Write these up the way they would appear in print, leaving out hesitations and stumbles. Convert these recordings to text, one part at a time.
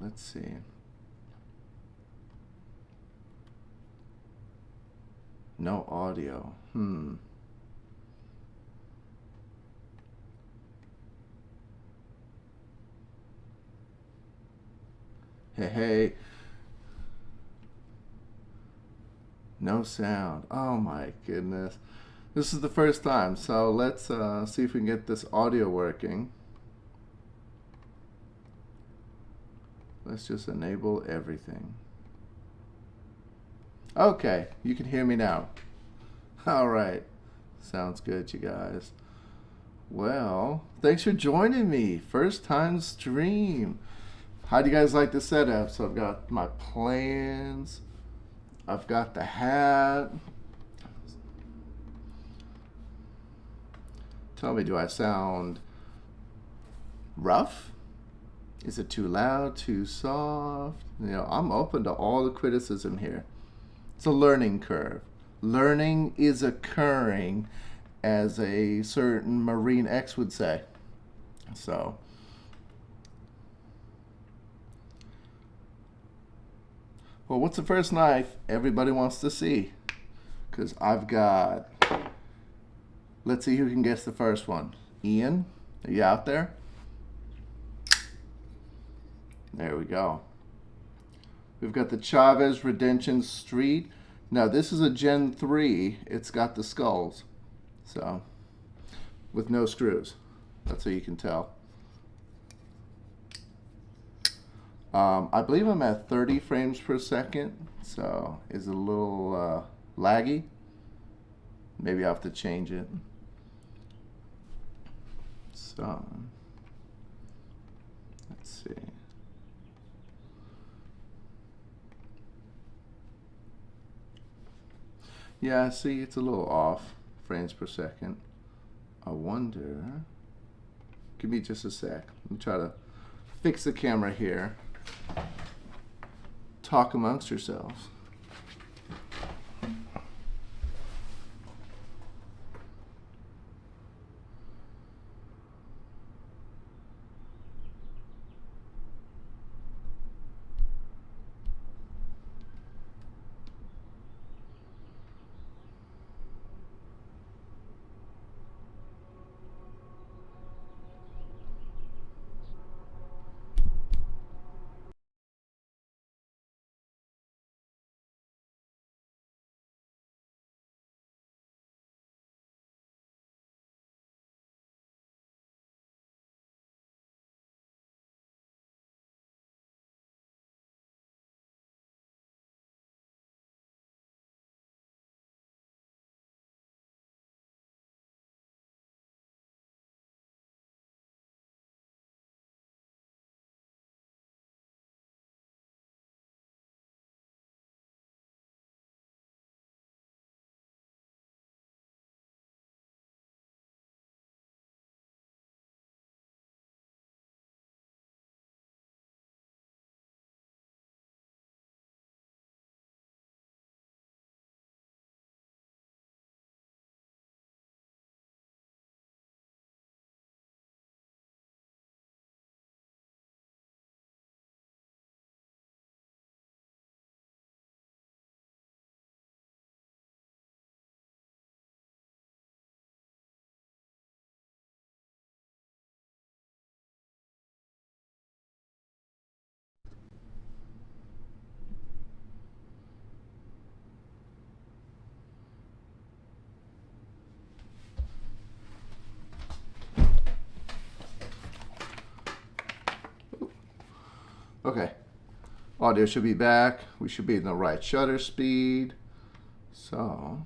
let's see. No audio. Hey. No sound. Oh my goodness. This is the first time, so let's see if we can get this audio working. Let's just enable everything. Okay, you can hear me now. All right. Sounds good, you guys. Well, thanks for joining me. First time stream. How do you guys like the setup? So I've got my plans. I've got the hat. Tell me, do I sound rough? Is it too loud, too soft? You know, I'm open to all the criticism here. It's a learning curve. Learning is occurring, as a certain Marine X would say. So, well, what's the first knife everybody wants to see? Because I've got, let's see who can guess the first one. Ian, are you out there? There we go. We've got the Chavez Redemption Street. Now this is a Gen 3. It's got the skulls. So, with no screws. That's how you can tell. I believe I'm at 30 frames per second. So, it's a little laggy. Maybe I'll have to change it. So, let's see. Yeah, see, it's a little off, frames per second. I wonder, give me just a sec. Let me try to fix the camera here. Talk amongst yourselves. Okay, audio should be back. We should be in the right shutter speed. So,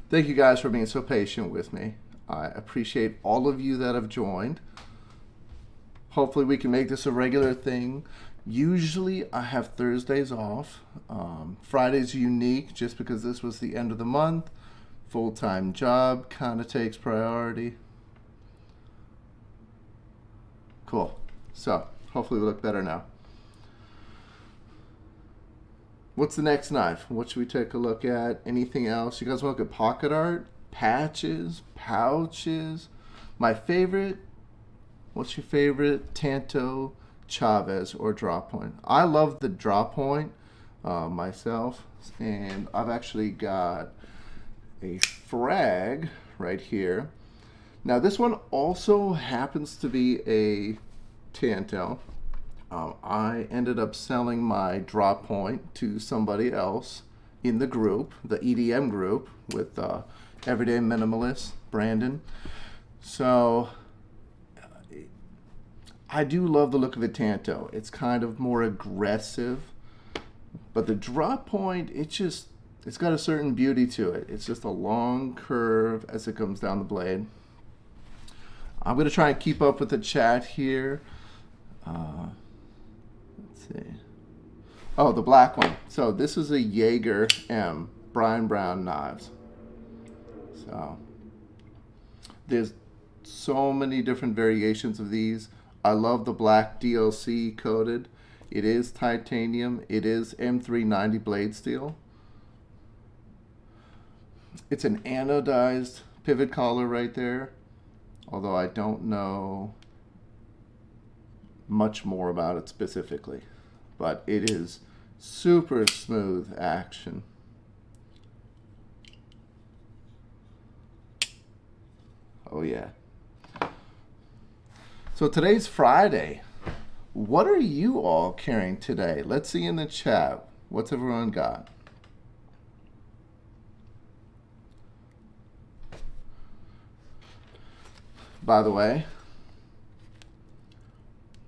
thank you guys for being so patient with me. I appreciate all of you that have joined. Hopefully we can make this a regular thing. Usually I have Thursdays off. Friday's unique just because this was the end of the month. Full-time job kind of takes priority. Cool. So, hopefully we look better now. What's the next knife? What should we take a look at? Anything else? You guys want to look at pocket art? Patches? Pouches? My favorite what's your favorite Tanto, Chavez, or draw point? I love the draw point myself, and I've actually got a frag right here. Now this one also happens to be a Tanto. I ended up selling my draw point to somebody else in the group, the EDM group, with Everyday Minimalist, Brandon. So I do love the look of a Tanto. It's kind of more aggressive, but the draw point, it's got a certain beauty to it. It's just a long curve as it comes down the blade. I'm going to try and keep up with the chat here. Let's see. Oh, the black one. So this is a Jaeger M, Brian Brown knives. So there's so many different variations of these. I love the black DLC coated. It is titanium. It is M390 blade steel. It's an anodized pivot collar right there, although I don't know much more about it specifically, but it is super smooth action. Oh yeah. So today's Friday. What are you all carrying today? Let's see in the chat. What's everyone got? By the way,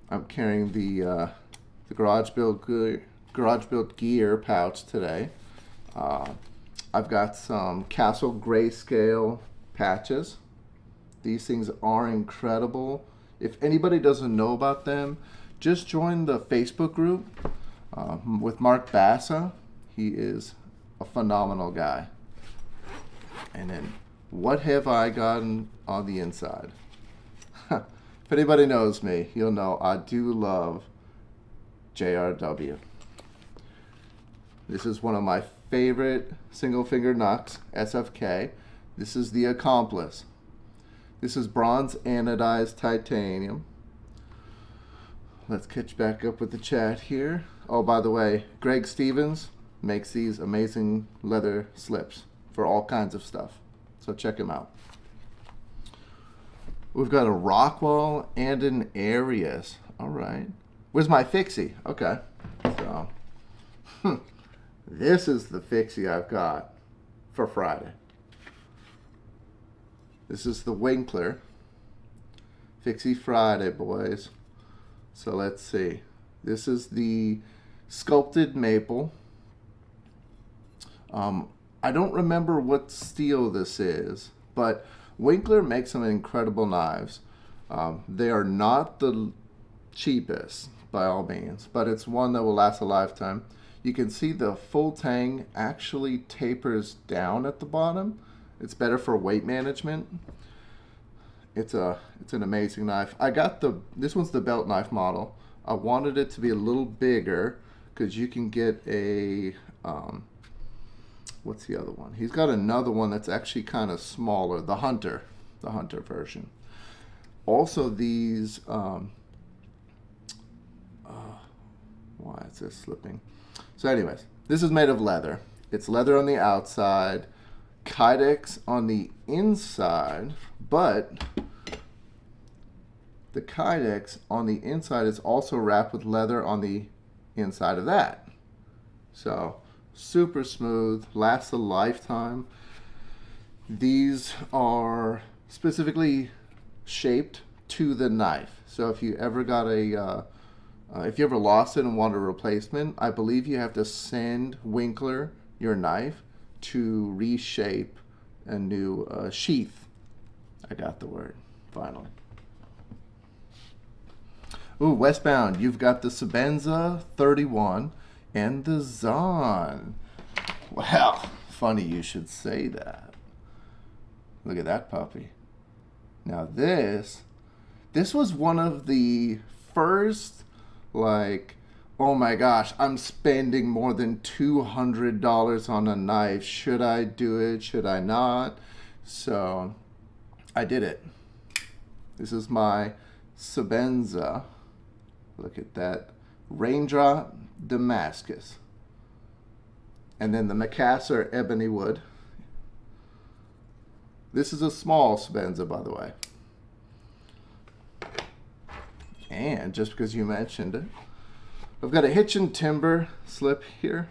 I'm carrying the Garage Built Gear pouch today. I've got some Castle Grayscale patches. These things are incredible. If anybody doesn't know about them, just join the Facebook group with Mark Bassa. He is a phenomenal guy. And then, what have I gotten on the inside? If anybody knows me, you'll know I do love JRW. This is one of my favorite single finger knucks, SFK. This is the Accomplice. This is bronze anodized titanium. Let's catch back up with the chat here. Oh, by the way, Greg Stevens makes these amazing leather slips for all kinds of stuff. So check him out. We've got a Rockwall and an Arius. All right. Where's my fixie? Okay. So, this is the fixie I've got for Friday. This is the Winkler. Fixie Friday, boys. So let's see. This is the sculpted maple. I don't remember what steel this is, but Winkler makes some incredible knives. They are not the cheapest by all means, but it's one that will last a lifetime. You can see the full tang actually tapers down at the bottom. It's better for weight management. It's an amazing knife. I got this one's the belt knife model. I wanted it to be a little bigger because you can get a what's the other one? He's got another one that's actually kind of smaller, the Hunter version. Also these why is this slipping? So anyways, this is made of leather. It's leather on the outside, Kydex on the inside, but the Kydex on the inside is also wrapped with leather on the inside of that. So super smooth, lasts a lifetime. These are specifically shaped to the knife. So if you ever got if you ever lost it and want a replacement, I believe you have to send Winkler your knife to reshape a new sheath. I got the word, finally. Ooh, Westbound, you've got the Sabenza 31 and the Zahn. Well, funny you should say that. Look at that puppy. Now this was one of the first, like, oh my gosh, I'm spending more than $200 on a knife. Should I do it? Should I not? So I did it. This is my Sabenza. Look at that. Raindrop Damascus. And then the Macassar Ebony Wood. This is a small Sabenza, by the way. And just because you mentioned it, I've got a Hitchin Timber slip here.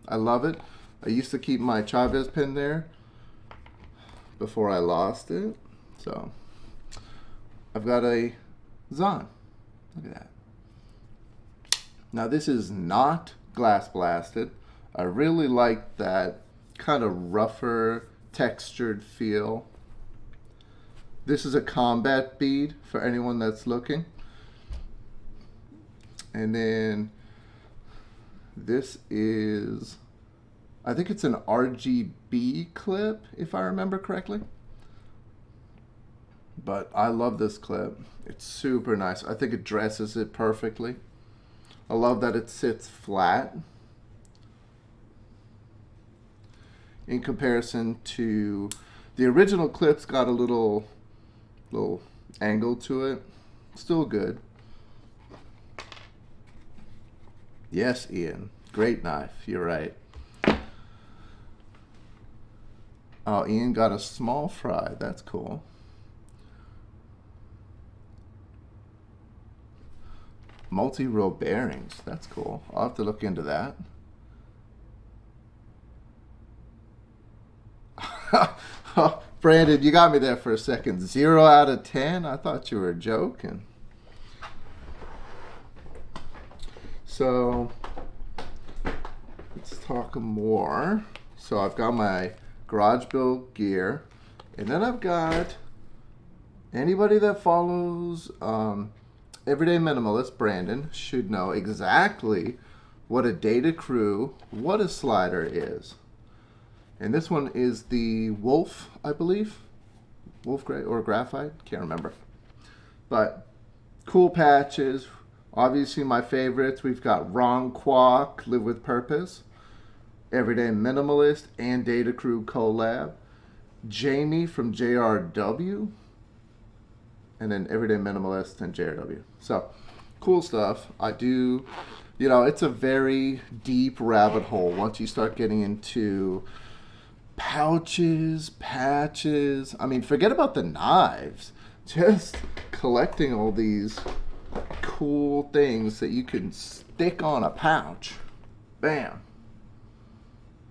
I love it. I used to keep my Chavez pin there before I lost it. So I've got a Zahn. Look at that. Now this is not glass blasted. I really like that kind of rougher textured feel. This is a combat bead for anyone that's looking. And then this is, I think it's an RGB clip, if I remember correctly. But I love this clip. It's super nice. I think it dresses it perfectly. I love that it sits flat in comparison to the original clip's got a little angle to it. Still good. Yes, Ian. Great knife. You're right. Oh, Ian got a small fry. That's cool. Multi-row bearings. That's cool. I'll have to look into that. Oh, Brandon, you got me there for a second. 0 out of 10? I thought you were joking. So let's talk more. So I've got my garage build gear, and then I've got anybody that follows Everyday Minimalist Brandon should know exactly what a Data Crew, what a slider is. And this one is the Wolf, I believe. Wolf Gray or Graphite, can't remember. But cool patches. Obviously my favorites, we've got Ron Kwok, Live With Purpose, Everyday Minimalist, and Data Crew collab. Jamie from JRW, and then Everyday Minimalist and JRW. So, cool stuff. I do, you know, it's a very deep rabbit hole once you start getting into pouches, patches. I mean, forget about the knives. Just collecting all these cool things that you can stick on a pouch. Bam.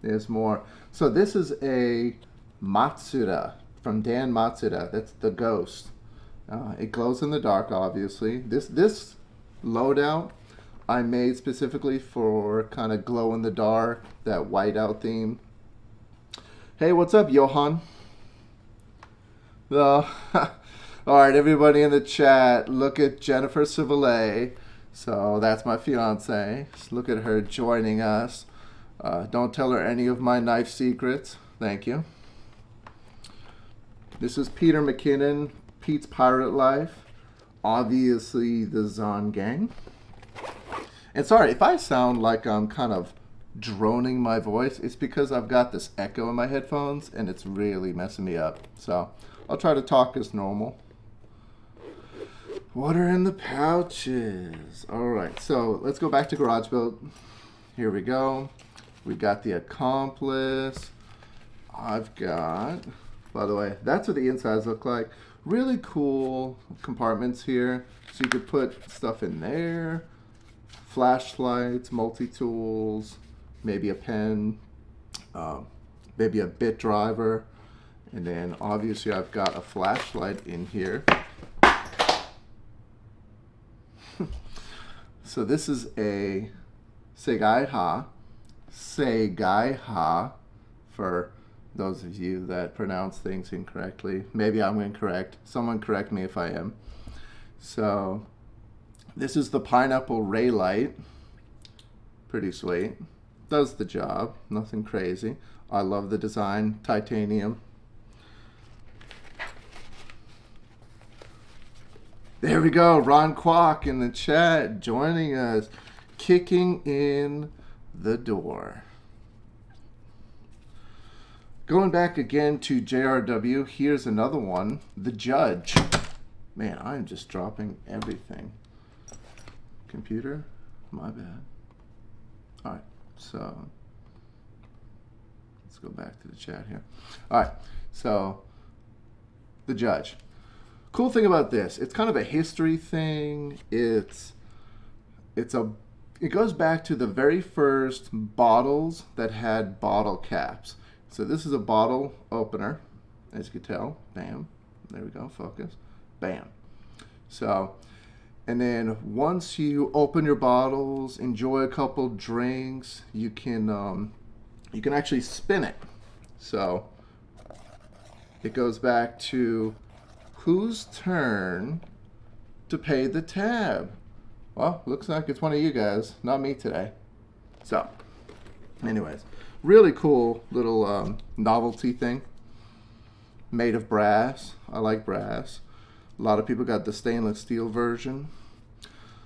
There's more. So this is a Matsuda from Dan Matsuda. That's the Ghost. It glows in the dark, obviously. This loadout I made specifically for kind of glow in the dark, that whiteout theme. Hey, what's up, Johan? All right, everybody in the chat, look at Jennifer Civillet. So that's my fiance. Just look at her joining us. Don't tell her any of my knife secrets. Thank you. This is Peter McKinnon, Pete's Pirate Life. Obviously, the Zahn Gang. And sorry, if I sound like I'm kind of droning my voice, it's because I've got this echo in my headphones and it's really messing me up. So I'll try to talk as normal. What are in the pouches? All right, so let's go back to Garage Build. Here we go. We got the Accomplice. I've got, by the way, that's what the insides look like. Really cool compartments here. So you could put stuff in there. Flashlights, multi-tools, maybe a pen, maybe a bit driver. And then obviously I've got a flashlight in here. So this is a Segaiha for those of you that pronounce things incorrectly. Maybe I'm incorrect. Someone correct me if I am. So this is the Pineapple Ray Light. Pretty sweet. Does the job. Nothing crazy. I love the design. Titanium. There we go. Ron Kwok in the chat joining us. Kicking in the door. Going back again to JRW, here's another one. The Judge. Man, I am just dropping everything. Computer, my bad. All right, so let's go back to the chat here. All right, so the judge. Cool thing about this, it's kind of a history thing. It goes back to the very first bottles that had bottle caps. So this is a bottle opener, as you can tell. Bam. There we go. Focus. Bam. So, and then once you open your bottles, enjoy a couple drinks, you can actually spin it. So it goes back to whose turn to pay the tab. Well, looks like it's one of you guys, not me today. So, anyways, really cool little novelty thing. Made of brass. I like brass. A lot of people got the stainless steel version.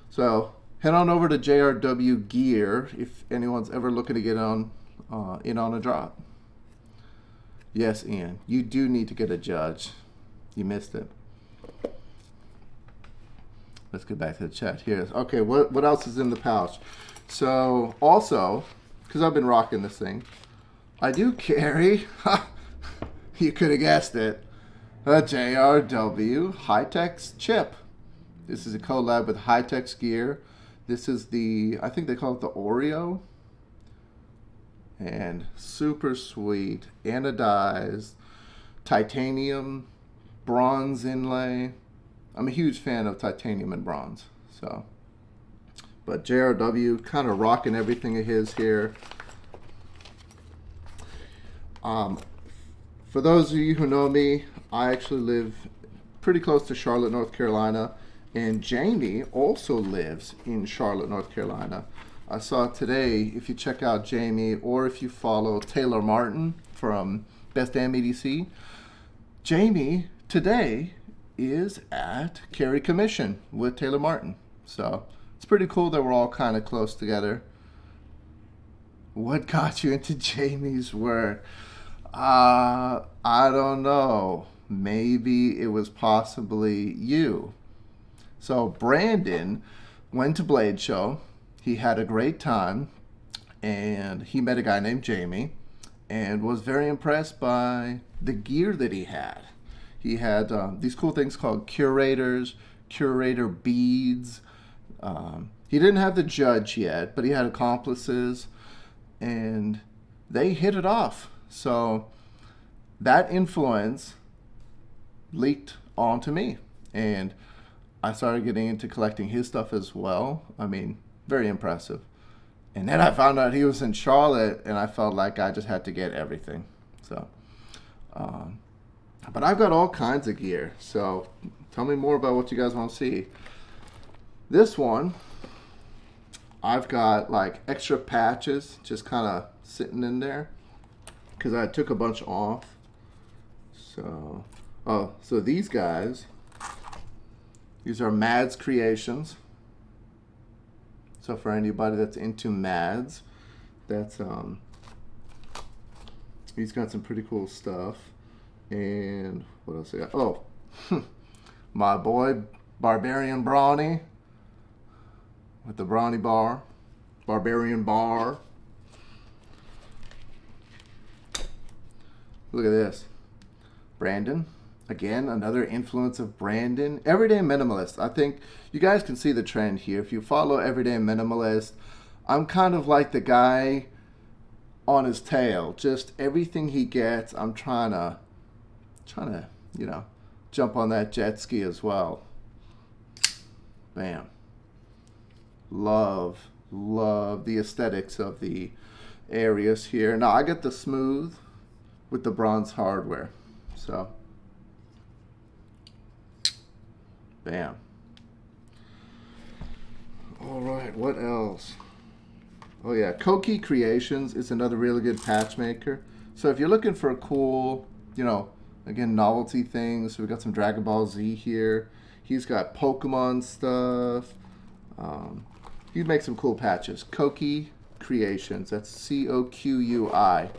So, head on over to JRW Gear if anyone's ever looking to get in on a drop. Yes, Ian, you do need to get a judge. You missed it. Let's get back to the chat here. Okay, what else is in the pouch? So, also, because I've been rocking this thing, I do carry, you could have guessed it, a JRW High-Tech's chip. This is a collab with High-Tech's gear. This is the, I think they call it the Oreo. And super sweet, anodized, titanium, bronze inlay. I'm a huge fan of titanium and bronze, so. But JRW, kind of rocking everything of his here. For those of you who know me, I actually live pretty close to Charlotte, North Carolina, and Jamie also lives in Charlotte, North Carolina. I saw today, if you check out Jamie, or if you follow Taylor Martin from Best Damn EDC, Jamie today is at Carry Commission with Taylor Martin. So it's pretty cool that we're all kind of close together. What got you into Jamie's work? I don't know. Maybe it was possibly you. So Brandon went to Blade Show. He had a great time, and he met a guy named Jamie and was very impressed by the gear that he had. He had these cool things called curators, curator beads. He didn't have the judge yet, but he had accomplices, and they hit it off. So that influence leaked onto me, and I started getting into collecting his stuff as well. I mean, very impressive. And then I found out he was in Charlotte, and I felt like I just had to get everything. So, but I've got all kinds of gear. So tell me more about what you guys want to see. This one, I've got like extra patches just kind of sitting in there because I took a bunch off. So, so these guys, these are Mads Creations. So for anybody that's into Mads, that's he's got some pretty cool stuff. And what else I got? Oh, my boy Barbarian Brawny with the Brawny bar, Barbarian bar. Look at this, Brandon. Again, another influence of Brandon. Everyday Minimalist. I think you guys can see the trend here. If you follow Everyday Minimalist, I'm kind of like the guy on his tail. Just everything he gets, I'm trying to, you know, jump on that jet ski as well. Bam. Love the aesthetics of the areas here. Now I get the smooth with the bronze hardware. So. Bam. All right, what else? Oh yeah, Koki Creations is another really good patch maker. So if you're looking for a cool, you know, again, novelty things, so we got some Dragon Ball Z here. He's got Pokemon stuff. He'd make some cool patches. Koki Creations, that's C-O-Q-U-I.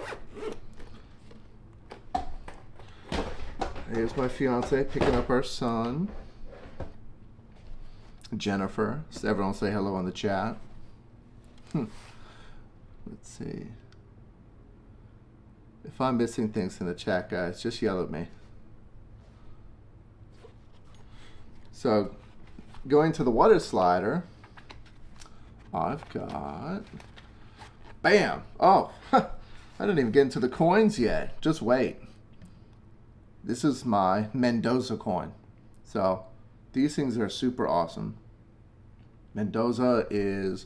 Here's my fiance picking up our son. Jennifer. So everyone say hello on the chat. Let's see. If I'm missing things in the chat, guys, just yell at me. So, going to the water slider, I've got, bam! Oh, I didn't even get into the coins yet. Just wait. This is my Mendoza coin. So, these things are super awesome. Mendoza is,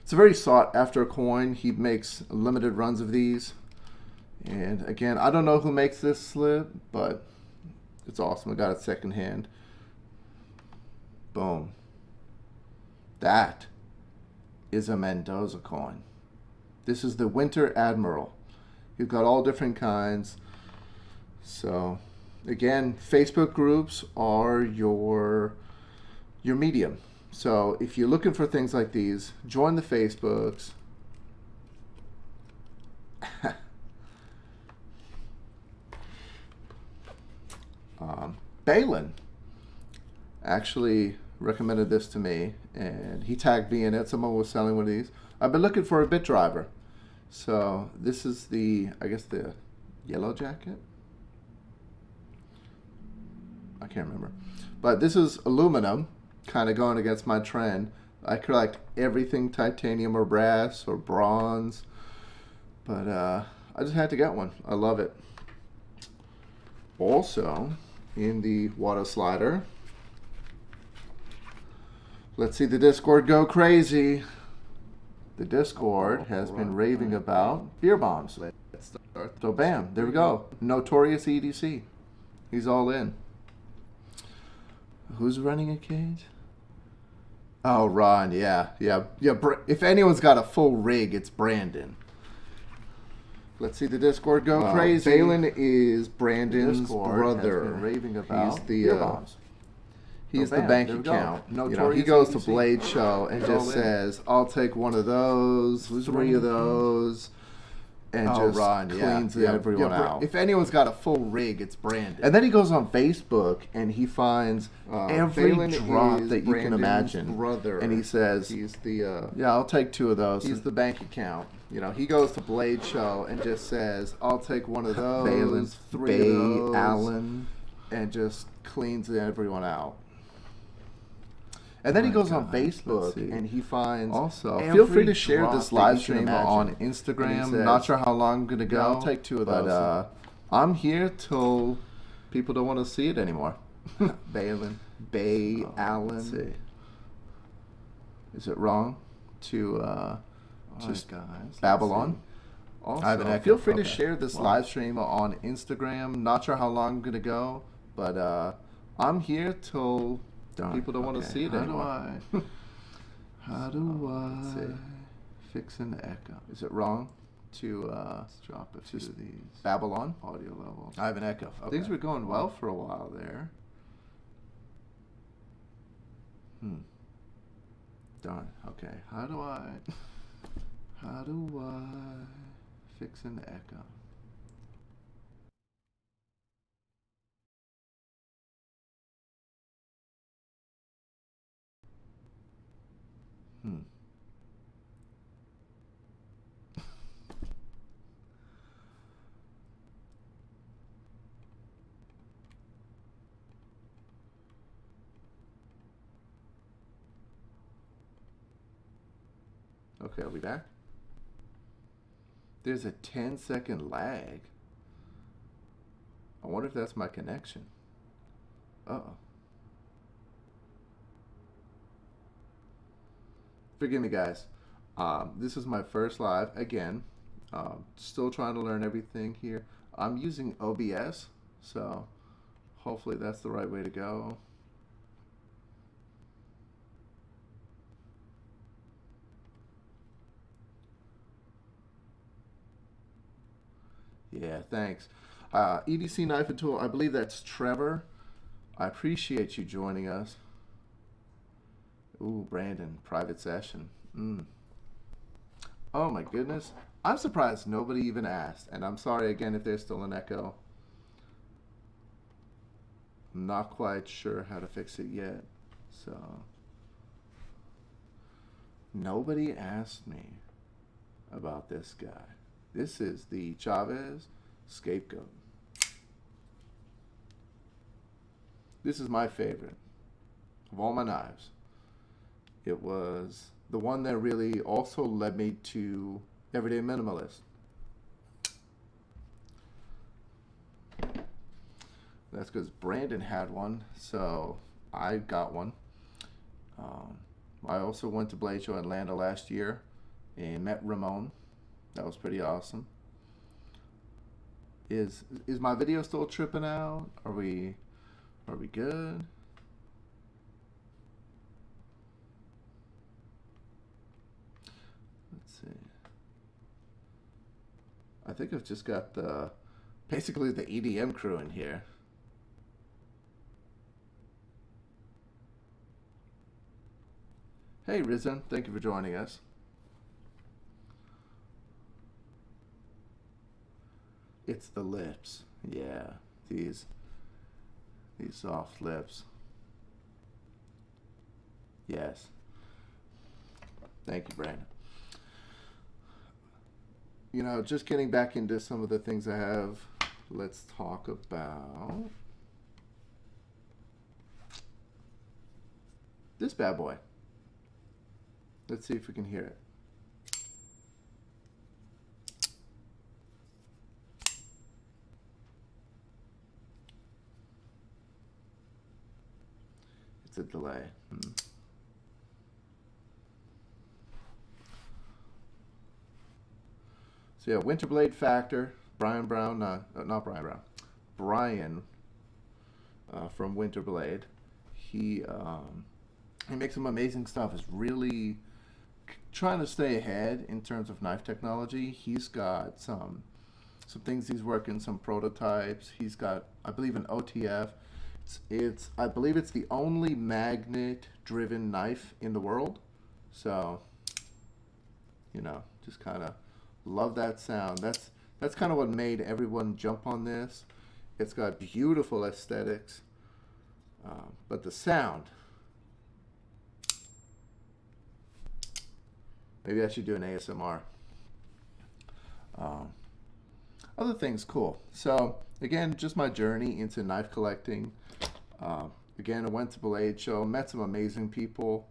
it's a very sought after coin. He makes limited runs of these. And again, I don't know who makes this slip, but it's awesome. I got it secondhand. Boom. That is a Mendoza coin. This is the Winter Admiral. You've got all different kinds. So, again, Facebook groups are your medium. So, if you're looking for things like these, join the Facebooks. Balin actually recommended this to me, and he tagged me in it. Someone was selling one of these. I've been looking for a bit driver. So this is the, I guess, the yellow jacket. I can't remember. But this is aluminum, kind of going against my trend. I collect everything titanium or brass or bronze. But I just had to get one. I love it. Also, in the water slider, let's see the Discord go crazy. The Discord has been raving about beer bombs. Let's start. So bam, there we go. Notorious EDC. He's all in. Who's running a cage? Oh, Ron, yeah. If anyone's got a full rig, it's Brandon. Let's see the Discord go crazy. Balin is Brandon's brother. Has been raving about he's the bombs. He's the bank account. You know, he goes to Blade Show and just says, "I'll take one of those, 3 of those," and just cleans everyone out. If anyone's got a full rig, it's Brandon. And then he goes on Facebook and he finds every drop that you can imagine. And he says, "He's the yeah, I'll take 2 of those." He's the bank account. You know, he goes to Blade Show and just says, "I'll take one of those, Balin, 3 of those, Allen," and just cleans everyone out. And then he goes on Facebook and he finds. Also, feel free to share this live stream on Instagram. Says, not sure how long I'm gonna go. I'll take 2 of those. But I'm here till people don't want to see it anymore. Balin, Allen. Let's see. Is it wrong to just guys? Babylon. Also, feel free to share this live stream on Instagram. Not sure how long I'm gonna go, but I'm here till. People don't want to see it anymore. How do I fix an echo? Is it wrong to drop a few of these? Babylon audio level. I have an echo. Okay. Things were going well for a while there. Darn. Okay. How do I fix an echo? Okay, I'll be back. There's a 10-second lag. I wonder if that's my connection. Uh-oh. Forgive me, guys. This is my first live. Again, still trying to learn everything here. I'm using OBS, so hopefully that's the right way to go. Yeah, thanks. EDC Knife and Tool, I believe that's Trevor. I appreciate you joining us. Ooh, Brandon, private session. Oh my goodness. I'm surprised nobody even asked. And I'm sorry again if there's still an echo. I'm not quite sure how to fix it yet. So, Nobody asked me about this guy. This is the Chavez Scapegoat. This is my favorite of all my knives. It was the one that really also led me to Everyday Minimalist. That's because Brandon had one, so I got one. I also went to Blade Show Atlanta last year and met Ramon. That was pretty awesome. Is my video still tripping out? Are we good? Let's see. I think I've just got basically the EDM crew in here. Hey Risen, thank you for joining us. It's the lips. Yeah, these soft lips. Yes. Thank you, Brandon. You know, just getting back into some of the things I have, let's talk about this bad boy. Let's see if we can hear it. It's a delay. So yeah, Winterblade Factor, Brian Brown, not Brian Brown, Brian from Winterblade. He makes some amazing stuff. Is really trying to stay ahead in terms of knife technology. He's got some things he's working, some prototypes. He's got, I believe, an OTF. I believe it's the only magnet-driven knife in the world. So, you know, just kind of love that sound. That's kind of what made everyone jump on this. It's got beautiful aesthetics, but the sound. Maybe I should do an ASMR. Other things, cool. So again, just my journey into knife collecting. Again, I went to Blade Show, met some amazing people.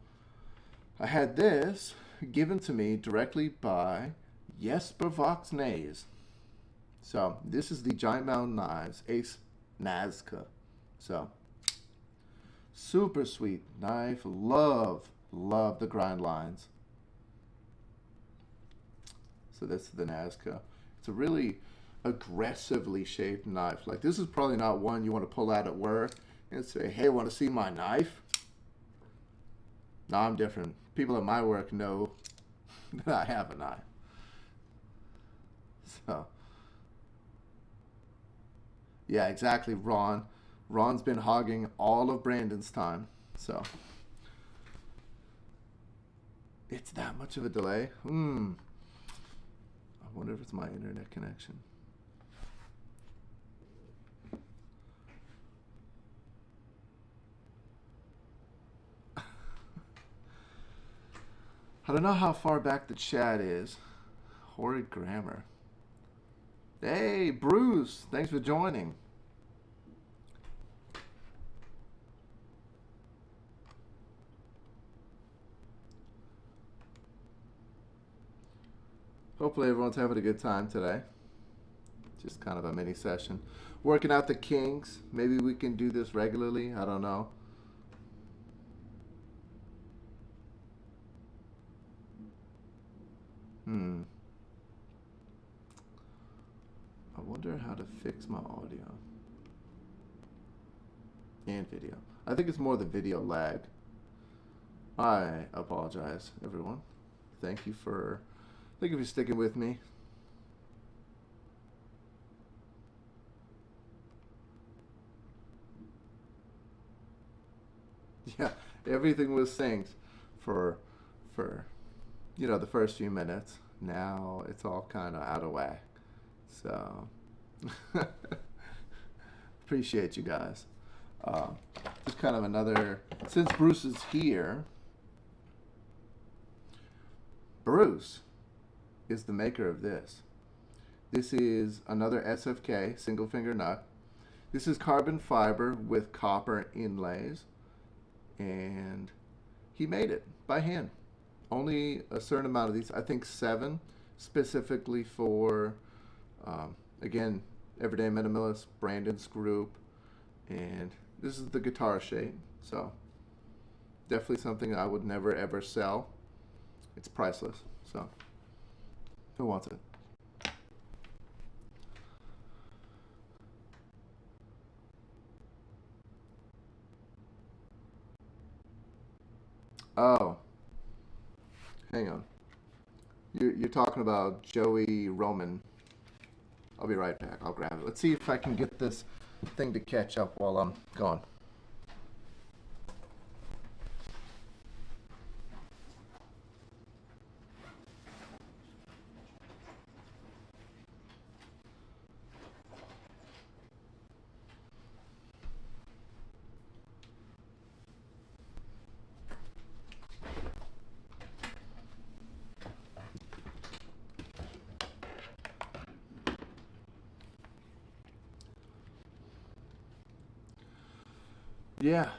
I had this given to me directly by Jesper Voxnays. So this is the Giant Mountain Knives Ace Nazca. So super sweet knife. Love the grind lines. So this is the Nazca. It's a really aggressively shaped knife. Like, this is probably not one you want to pull out at work and say, hey, want to see my knife? No, I'm different. People at my work know that I have a knife. So, yeah, exactly, Ron. Ron's been hogging all of Brandon's time. So, it's that much of a delay? I wonder if it's my internet connection. I don't know how far back the chat is. Horrid grammar. Hey, Bruce, thanks for joining. Hopefully everyone's having a good time today. Just kind of a mini session. Working out the kinks. Maybe we can do this regularly. I don't know. I wonder how to fix my audio and video. I think it's more the video lag. I apologize, everyone. Thank you for sticking with me. Yeah, everything was synced for you know, the first few minutes. Now it's all kind of out of whack. So appreciate you guys. Just kind of another, since Bruce is here, Bruce is the maker of this. This is another SFK, single finger nut. This is carbon fiber with copper inlays, and he made it by hand. Only a certain amount of these, I think 7, specifically for, again, Everyday Minimalist, Brandon's group, and this is the guitar shape, so definitely something I would never ever sell. It's priceless, so who wants it? Oh, hang on. You're talking about Joey Roman. I'll be right back. I'll grab it. Let's see if I can get this thing to catch up while I'm gone. Yeah.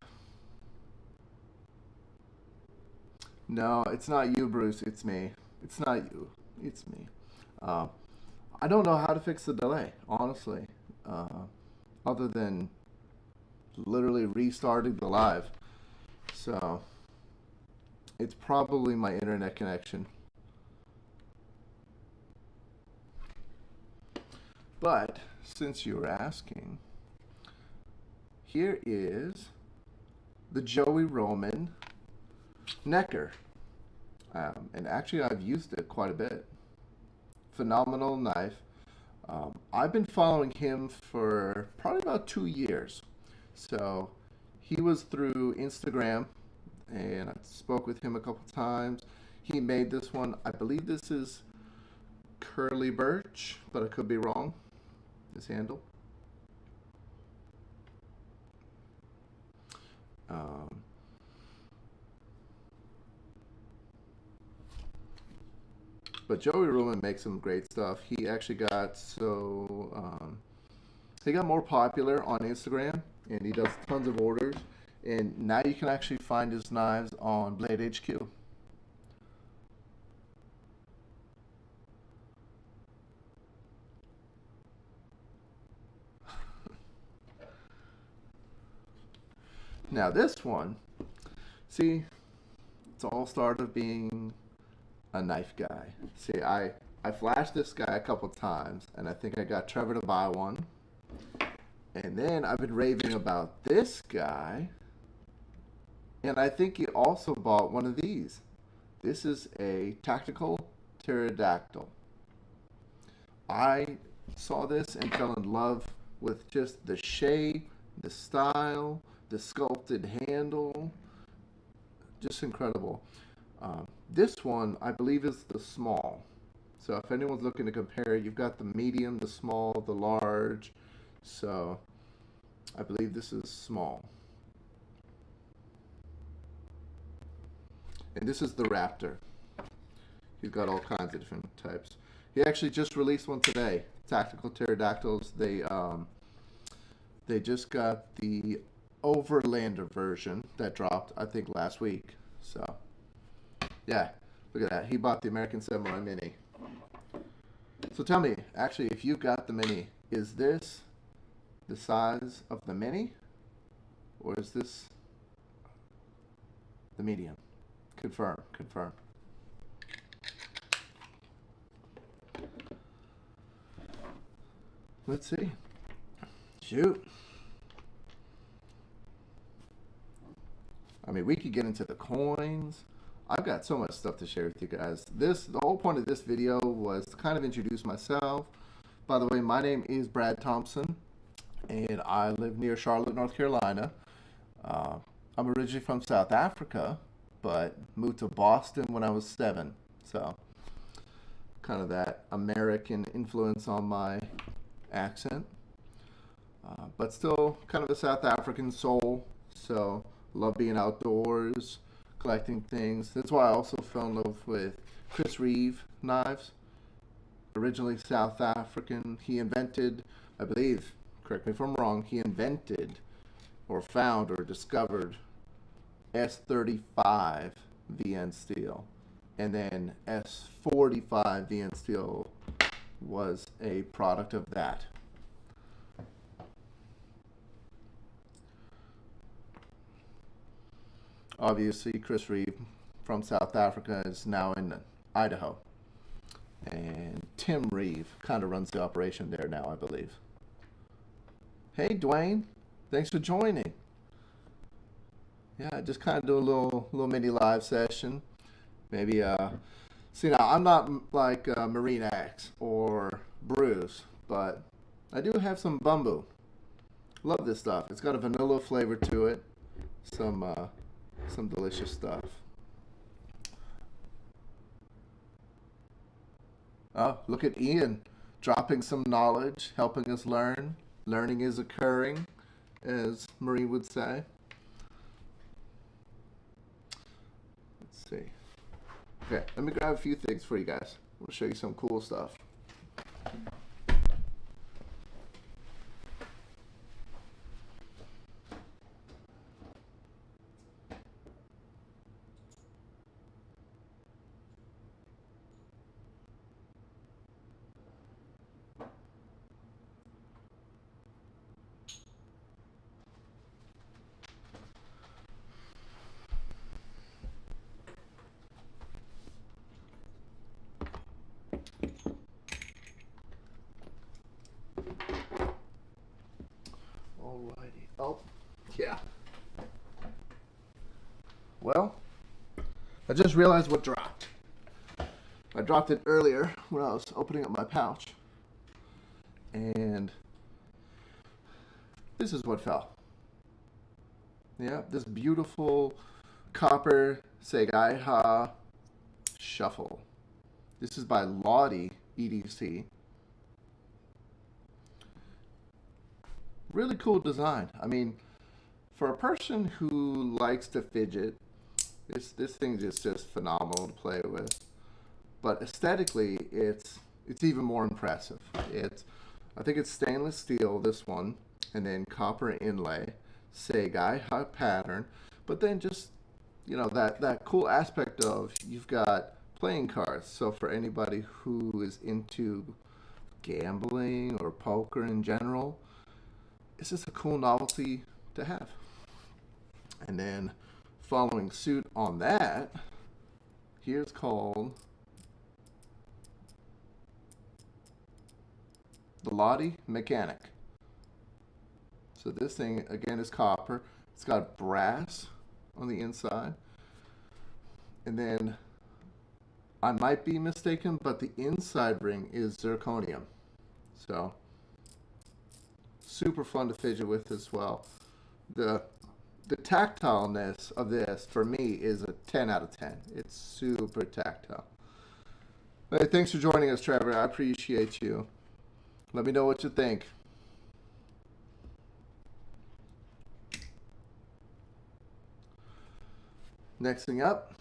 No, it's not you, Bruce. It's me. It's not you. It's me. Uh, I don't know how to fix the delay, honestly, uh, other than literally restarting the live. So it's probably my internet connection. But since you were asking, here is the Joey Roman Necker. And actually, I've used it quite a bit. Phenomenal knife. I've been following him for probably about 2 years. So he was through Instagram, and I spoke with him a couple times. He made this one. I believe this is curly birch, but I could be wrong. This handle. Um, but Joey Roman makes some great stuff. He actually got he got more popular on Instagram, and he does tons of orders. And now you can actually find his knives on Blade HQ. Now this one, see, it's all started being a knife guy. See, I flashed this guy a couple times, and I think I got Trevor to buy one. And then I've been raving about this guy, and I think he also bought one of these. This is a tactical pterodactyl. I saw this and fell in love with just the shape, the style, the sculpted handle. Just incredible. This one, I believe, is the small. So if anyone's looking to compare, you've got the medium, the small, the large. So I believe this is small. And this is the Raptor. He's got all kinds of different types. He actually just released one today. Tactical pterodactyls. They just got the Overlander version that dropped, I think, last week. So yeah, look at that. He bought the American Samurai Mini. So tell me, actually, if you got the Mini, is this the size of the Mini, or is this the medium? Confirm, confirm. Let's see. Shoot. I mean, we could get into the coins. I've got so much stuff to share with you guys. The whole point of this video was to kind of introduce myself. By the way, my name is Brad Thompson, and I live near Charlotte, North Carolina. I'm originally from South Africa, but moved to Boston when I was 7. So kind of that American influence on my accent, but still kind of a South African soul. So love being outdoors, collecting things. That's why I also fell in love with Chris Reeve knives. Originally South African. He invented, I believe, correct me if I'm wrong, he invented or found or discovered S35 VN steel. And then S45 VN steel was a product of that. Obviously, Chris Reeve from South Africa is now in Idaho. And Tim Reeve kind of runs the operation there now, I believe. Hey, Dwayne. Thanks for joining. Yeah, just kind of do a little mini live session. Maybe, see, now, I'm not like Marine X or Bruce, but I do have some bamboo. Love this stuff. It's got a vanilla flavor to it. Some delicious stuff. Oh, look at Ian dropping some knowledge, helping us learn. Learning is occurring, as Marie would say. Let's see. Okay, let me grab a few things for you guys. We'll show you some cool stuff. Alrighty. Oh, yeah. Well, I just realized what dropped. I dropped it earlier when I was opening up my pouch. And this is what fell. Yeah, this beautiful copper Segaiha shuffle. This is by Lottie EDC. Really cool design. I mean, for a person who likes to fidget, this thing is just phenomenal to play with. But aesthetically, it's even more impressive. I think it's stainless steel, this one, and then copper inlay, Segaiha pattern, but then just, you know, that cool aspect of you've got playing cards. So for anybody who is into gambling or poker in general, it's just a cool novelty to have. And then following suit on that, here's called the Lottie Mechanic. So this thing again is copper. It's got brass on the inside. And then I might be mistaken, but the inside ring is zirconium. So super fun to fidget with as well. The tactileness of this for me is a 10 out of 10. It's super tactile. Hey, thanks for joining us, Trevor. I appreciate you. Let me know what you think. Next thing up,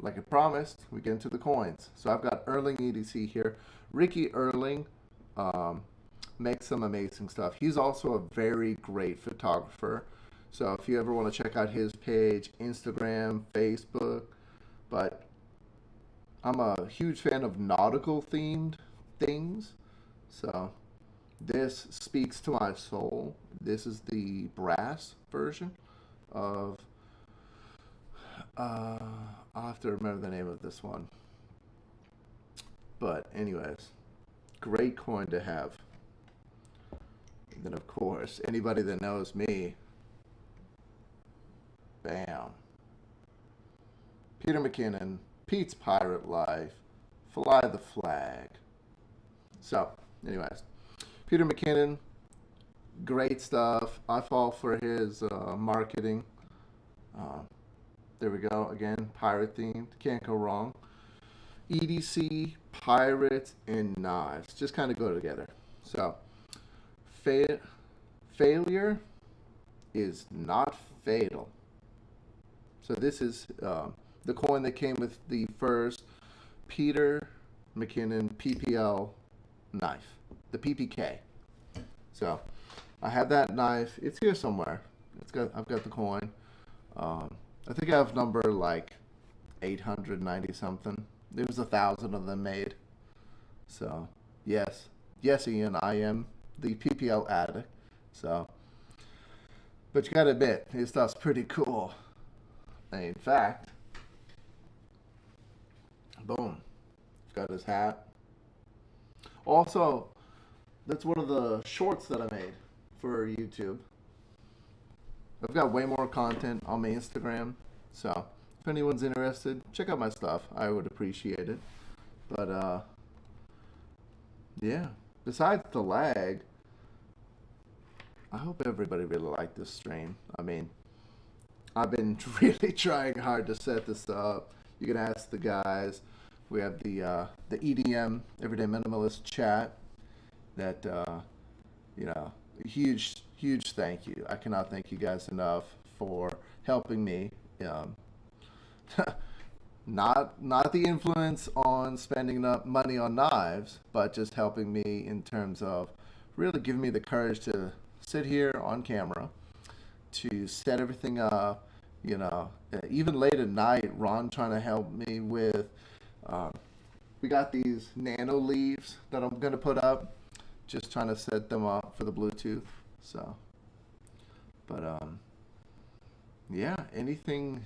like I promised, we get into the coins. So I've got Erling EDC here. Ricky Erling makes some amazing stuff. He's also a very great photographer. So if you ever want to check out his page, Instagram, Facebook, but I'm a huge fan of nautical themed things. So this speaks to my soul. This is the brass version of, I'll have to remember the name of this one. But anyways, great coin to have. And then of course, anybody that knows me, bam. Peter McKinnon, Pete's Pirate Life, Fly the Flag. So, anyways, Peter McKinnon, great stuff. I fall for his marketing. There we go, again, pirate themed, can't go wrong. EDC, pirates, and knives just kind of go together. So, failure is not fatal. So this is the coin that came with the first Peter McKinnon PPL knife, the PPK. So I have that knife. It's here somewhere. I've got the coin. I think I have number like 890 something. There was 1,000 of them made. So yes, Ian, I am the PPL addict. So, but you gotta admit, his stuff's pretty cool. In fact, boom, got his hat. Also, that's one of the shorts that I made for YouTube. I've got way more content on my Instagram, so if anyone's interested, check out my stuff. I would appreciate it. But yeah, besides the lag, I hope everybody really liked this stream. I mean, I've been really trying hard to set this up. You can ask the guys. We have the EDM, Everyday Minimalist chat. That you know, huge thank you. I cannot thank you guys enough for helping me. Not the influence on spending money on knives, but just helping me in terms of really giving me the courage to sit here on camera, to set everything up. You know, even late at night, Ron trying to help me with. We got these nano leaves that I'm gonna put up. Just trying to set them up for the Bluetooth. So, but yeah. Anything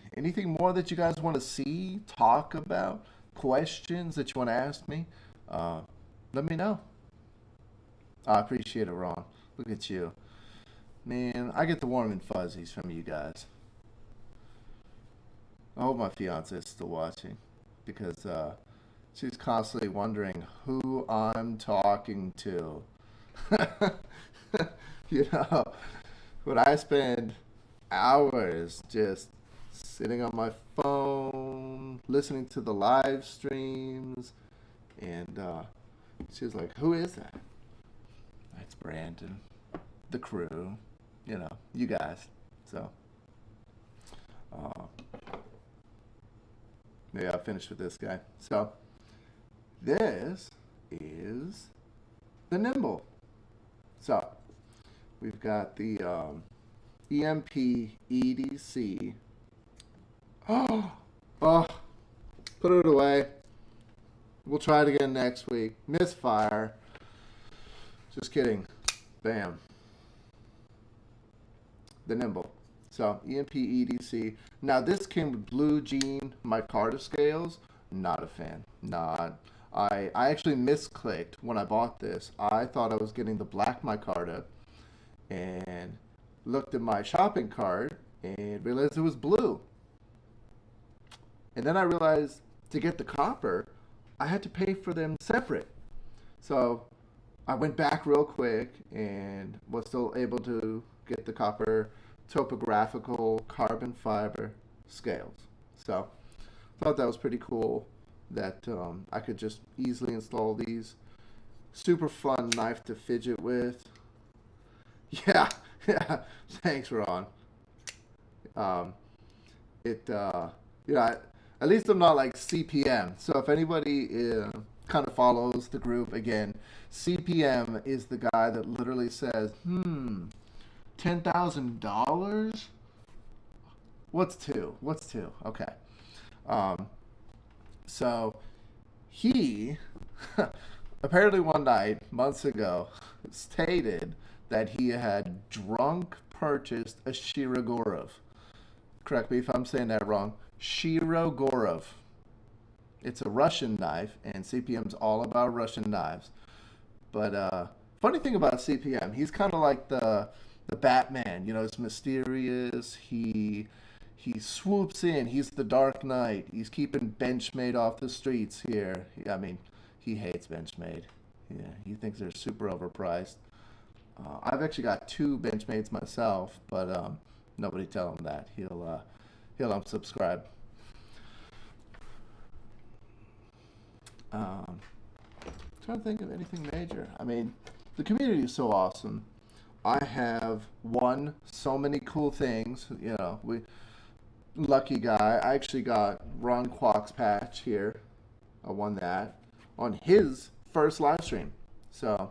more that you guys want to see, talk about, questions that you want to ask me? Let me know. I appreciate it, Ron. Look at you, man. I get the warm and fuzzies from you guys. I hope my fiance is still watching, because she's constantly wondering who I'm talking to. You know, when I spend hours just sitting on my phone, listening to the live streams, and she's like, who is that? That's Brandon, the crew, you know, you guys. So, maybe I'll finish with this guy. So, this is the Nimble. So, we've got the EMP EDC. Oh, put it away. We'll try it again next week. Misfire. Just kidding. Bam. The Nimble. So, EMP EDC. Now, this came with Blue Jean micarta scales. Not a fan. Not. I actually misclicked when I bought this. I thought I was getting the black micarta and looked at my shopping cart and realized it was blue. And then I realized to get the copper, I had to pay for them separate. So I went back real quick and was still able to get the copper topographical carbon fiber scales. So I thought that was pretty cool that I could just easily install these. Super fun knife to fidget with. Yeah, thanks, Ron. You know, at least I'm not like CPM. So if anybody kind of follows the group, again, CPM is the guy that literally says, $10,000? What's two? Okay. So he apparently one night, months ago, stated that he had drunk purchased a Shirogorov. Correct me if I'm saying that wrong. Shirogorov. It's a Russian knife, and CPM's all about Russian knives. But funny thing about CPM, he's kind of like the Batman. You know, it's mysterious. He swoops in. He's the Dark Knight. He's keeping Benchmade off the streets here. I mean, he hates Benchmade. Yeah, he thinks they're super overpriced. I've actually got 2 Benchmades myself, but nobody tell him that. He'll unsubscribe. Trying to think of anything major. I mean, the community is so awesome. I have won so many cool things. You know, lucky guy. I actually got Ron Kwok's patch here. I won that on his first live stream. So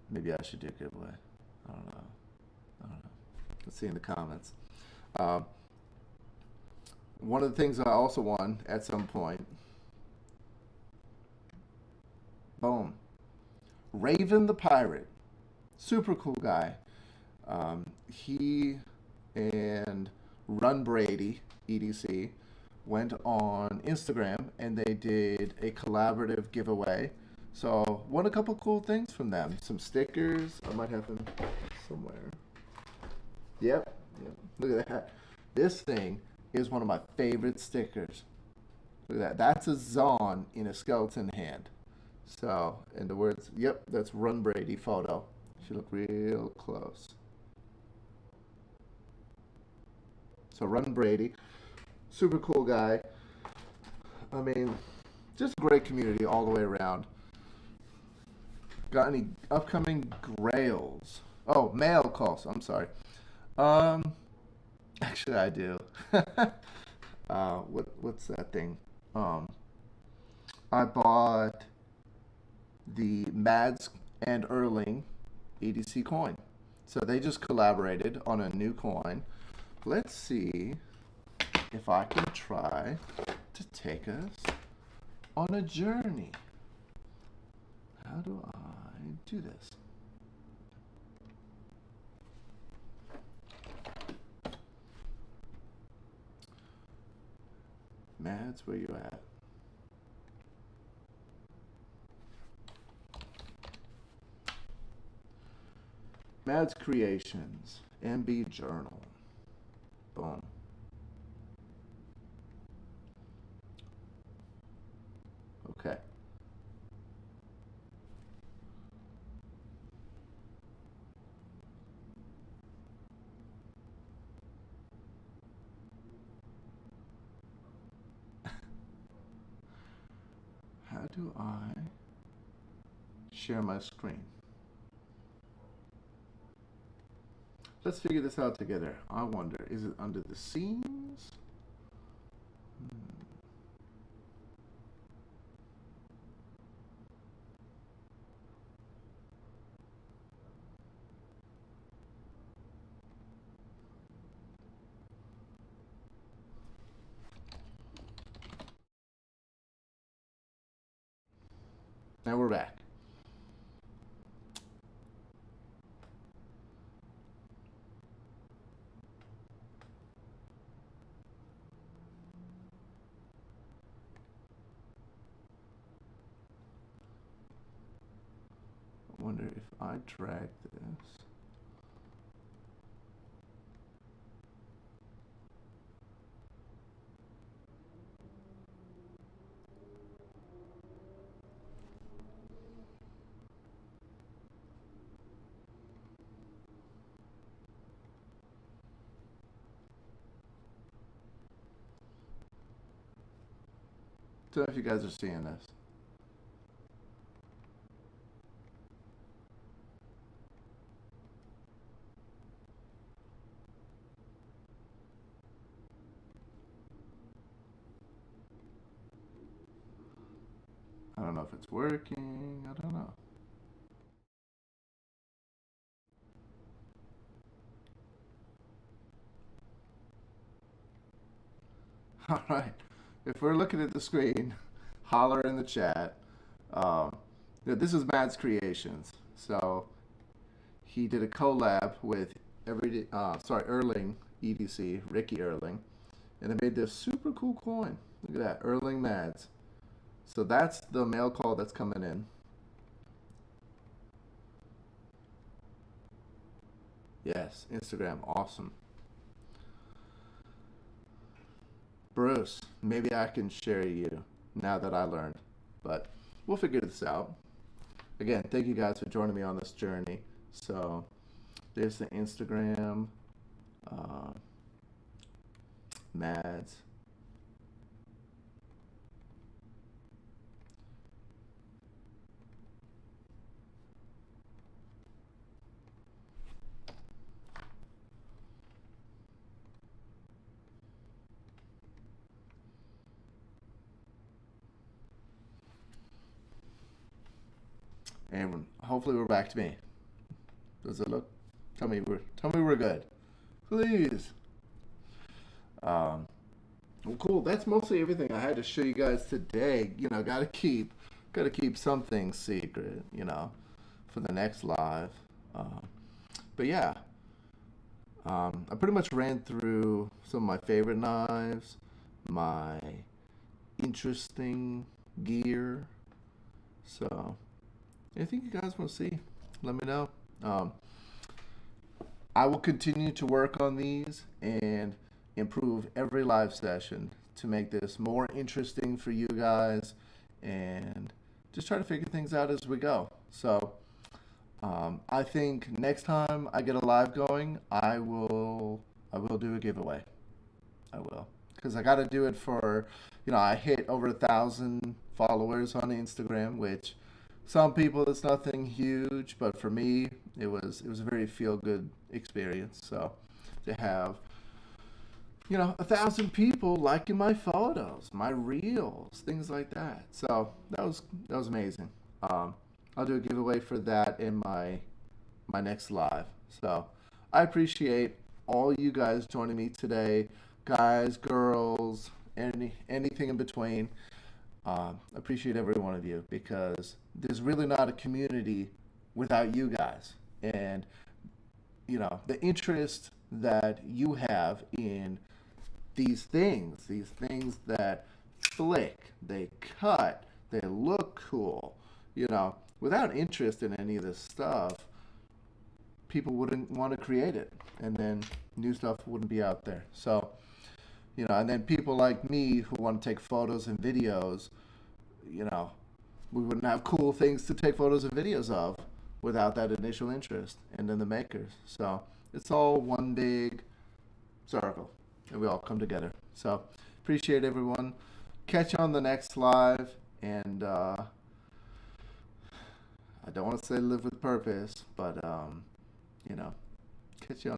maybe I should do a giveaway. I don't know. I don't know. Let's see in the comments. Um, one of the things I also won at some point. Boom. Raven the Pirate. Super cool guy. He and Run Brady, EDC, went on Instagram and they did a collaborative giveaway. So won a couple cool things from them. Some stickers. I might have them somewhere. Yep. Look at that. This thing is one of my favorite stickers. Look at that. That's a Zon in a skeleton hand. So, in the words, yep, that's Run Brady photo. If you look real close. So Run Brady, super cool guy. I mean, just a great community all the way around. Got any upcoming grails? Oh, mail calls. I'm sorry. Actually, I do. What's that thing? I bought the Mads and Erling EDC coin. So they just collaborated on a new coin. Let's see if I can try to take us on a journey. How do I do this? Mads, where you at? Mads Creations, MB Journal. Boom. Okay. How do I share my screen? Let's figure this out together. I wonder, is it under the scenes? Now we're back. I wonder if I drag this. Don't know if you guys are seeing this. I don't know if it's working. I don't know. All right. If we're looking at the screen, holler in the chat. This is Mads Creations. So he did a collab with Erling EDC, Ricky Erling, and they made this super cool coin. Look at that, Erling Mads. So that's the mail call that's coming in. Yes, Instagram, awesome. Bruce, maybe I can share you now that I learned, but we'll figure this out. Again, thank you guys for joining me on this journey. So there's the Instagram, Mads. and hopefully we're back to me. Does it look? Tell me we're good, please. Um, well, cool. That's mostly everything I had to show you guys today. You know, gotta keep some things secret. You know, for the next live. But yeah, I pretty much ran through some of my favorite knives, my interesting gear. So anything you guys want to see, let me know. I will continue to work on these and improve every live session to make this more interesting for you guys and just try to figure things out as we go. So I think next time I get a live going, I will do a giveaway. I will, because I got to do it for, you know, I hit over 1,000 followers on Instagram, which some people it's nothing huge, but for me it was a very feel good experience. So to have, you know, 1,000 people liking my photos, my reels, things like that. So that was amazing. I'll do a giveaway for that in my next live. So I appreciate all you guys joining me today, guys, girls, anything in between. Appreciate every one of you because there's really not a community without you guys. And you know the interest that you have in these things that flick, they cut, they look cool. You know, without interest in any of this stuff, people wouldn't want to create it, and then new stuff wouldn't be out there. So, you know, and then people like me who want to take photos and videos, you know, we wouldn't have cool things to take photos and videos of without that initial interest and then the makers. So it's all one big circle, and we all come together. So appreciate everyone. Catch you on the next live, and I don't want to say live with purpose, but you know, catch you on